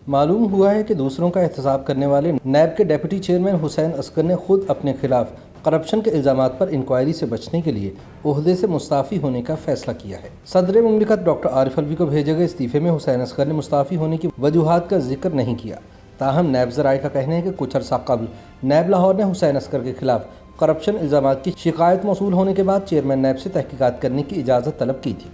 معلوم ہوا ہے کہ دوسروں کا احتساب کرنے والے نیب کے ڈپٹی چیئرمین حسین اصغر نے خود اپنے خلاف کرپشن کے الزامات پر انکوائری سے بچنے کے لیے عہدے سے مستعفی ہونے کا فیصلہ کیا ہے۔ صدر مملکت ڈاکٹر عارف الوی کو بھیجے گئے استعفے میں حسین اصغر نے مستعفی ہونے کی وجوہات کا ذکر نہیں کیا، تاہم نیب ذرائع کا کہنا ہے کہ کچھ عرصہ قبل نیب لاہور نے حسین اصغر کے خلاف کرپشن الزامات کی شکایت موصول ہونے کے بعد چیئرمین نیب سے تحقیقات کرنے کی اجازت طلب کی تھی،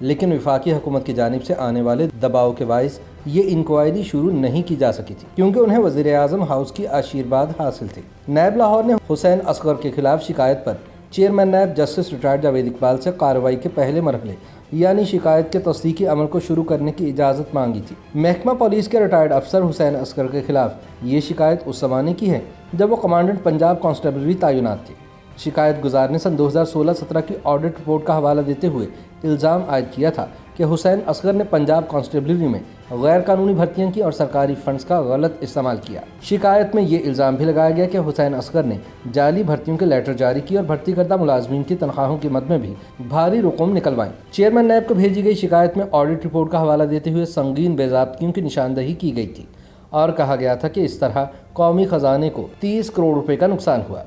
لیکن وفاقی حکومت کی جانب سے آنے والے دباؤ کے باعث یہ انکوائری شروع نہیں کی جا سکی تھی، کیونکہ انہیں وزیر اعظم ہاؤس کی آشیرواد حاصل تھی۔ نیب لاہور نے حسین اصغر کے خلاف شکایت پر chairman NAB justice retired Javed Iqbal سے کارروائی کے پہلے مرحلے یعنی شکایت کے تصدیقی عمل کو شروع کرنے کی اجازت مانگی تھی۔ محکمہ پولیس کے ریٹائرڈ افسر حسین اصغر کے خلاف یہ شکایت اس زمانے کی ہے جب وہ کمانڈنٹ پنجاب کانسٹیبلری تعینات تھے۔ شکایت گزار نے سن 2016-17 کی آڈٹ رپورٹ کا حوالہ دیتے ہوئے الزام عائد کیا تھا کہ حسین اصغر نے پنجاب کانسٹیبلری میں غیر قانونی بھرتیاں کی اور سرکاری فنڈز کا غلط استعمال کیا۔ شکایت میں یہ الزام بھی لگایا گیا کہ حسین اصغر نے جعلی بھرتیوں کے لیٹر جاری کیے اور بھرتی کردہ ملازمین کی تنخواہوں کی مد میں بھی بھاری رقم نکلوائیں۔ چیئرمین نیب کو بھیجی گئی شکایت میں آڈٹ رپورٹ کا حوالہ دیتے ہوئے سنگین بے ضابطگیوں کی نشاندہی کی گئی تھی اور کہا گیا تھا کہ اس طرح قومی خزانے کو 30 کروڑ روپے کا نقصان ہوا۔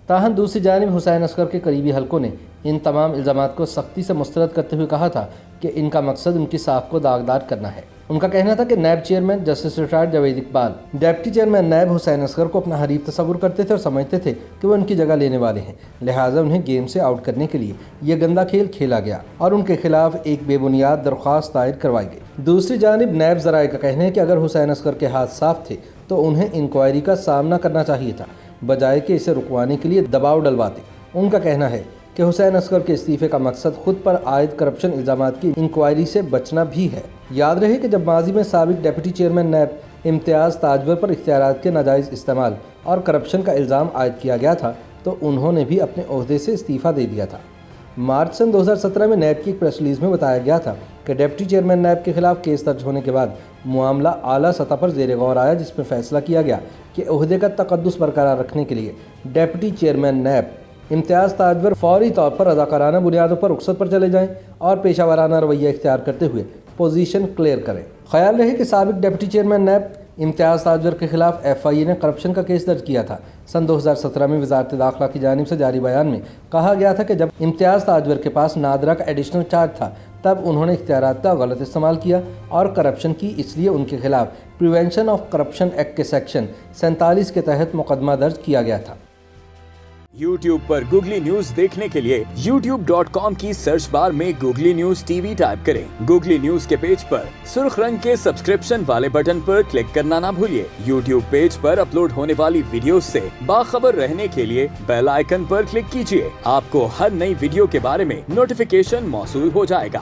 تاہم دوسری جانب حسین اصغر کے قریبی حلقوں نے ان تمام الزامات کو سختی سے مسترد کرتے ہوئے کہا تھا کہ ان کا مقصد ان کی ساکھ کو داغدار کرنا ہے۔ ان کا کہنا تھا کہ NAB chairman justice retired Javed Iqbal deputy chairman NAB Hussain Asghar کو اپنا حریف تصور کرتے تھے اور سمجھتے تھے کہ وہ ان کی جگہ لینے والے ہیں، لہٰذا انہیں گیم سے آؤٹ کرنے کے لیے یہ گندا کھیل کھیلا گیا اور ان کے خلاف ایک بے بنیاد درخواست دائر کروائی گئی۔ دوسری جانب نیب ذرائع کا کہنا ہے کہ اگر حسین اصغر کے ہاتھ صاف تھے تو انہیں انکوائری کا سامنا کرنا چاہیے تھا، بجائے کہ اسے رکوانے کے لیے دباؤ ڈلواتے۔ ان کا کہنا ہے کہ حسین اصغر کے استعفے کا مقصد خود پر عائد کرپشن الزامات کی انکوائری سے بچنا بھی ہے۔ یاد رہے کہ جب ماضی میں سابق ڈپٹی چیئرمین نیب امتیاز تاجور پر اختیارات کے ناجائز استعمال اور کرپشن کا الزام عائد کیا گیا تھا تو انہوں نے بھی اپنے عہدے سے استعفیٰ دے دیا تھا۔ مارچ سن 2017 میں نیب کی ایک پریس ریلیز میں بتایا گیا تھا کہ ڈپٹی چیئرمین نیب کے خلاف کیس درج ہونے کے بعد معاملہ اعلیٰ سطح پر زیر غور آیا، جس میں فیصلہ کیا گیا کہ عہدے کا تقدس برقرار رکھنے کے لیے ڈپٹی چیئرمین نیب امتیاز تاجور فوری طور پر رضاکارانہ بنیادوں پر رخصت پر چلے جائیں اور پیشہ ورانہ رویہ اختیار کرتے ہوئے پوزیشن کلیئر کریں۔ خیال رہے کہ سابق ڈپٹی چیئرمین نیب امتیاز تاجور کے خلاف FIA نے کرپشن کا کیس درج کیا تھا۔ سن 2017 میں وزارت داخلہ کی جانب سے جاری بیان میں کہا گیا تھا کہ جب امتیاز تاجور کے پاس نادرا کا ایڈیشنل چارج تھا تب انہوں نے اختیارات کا غلط استعمال کیا اور کرپشن کی، اس لیے ان کے خلاف پریونشن آف کرپشن ایکٹ کے سیکشن 47 کے تحت مقدمہ درج کیا گیا تھا۔ YouTube پر گوگلی نیوز دیکھنے کے لیے youtube.com کی سرچ بار میں گوگلی نیوز TV ٹائپ کریں۔ گوگلی نیوز کے پیج پر سرخ رنگ کے سبسکرپشن والے بٹن پر کلک کرنا نہ بھولیے۔ YouTube پیج پر اپلوڈ ہونے والی ویڈیوز سے باخبر رہنے کے لیے بیل آئیکن پر کلک کیجیے۔ آپ کو ہر نئی ویڈیو کے بارے میں نوٹیفیکیشن موصول ہو جائے گا۔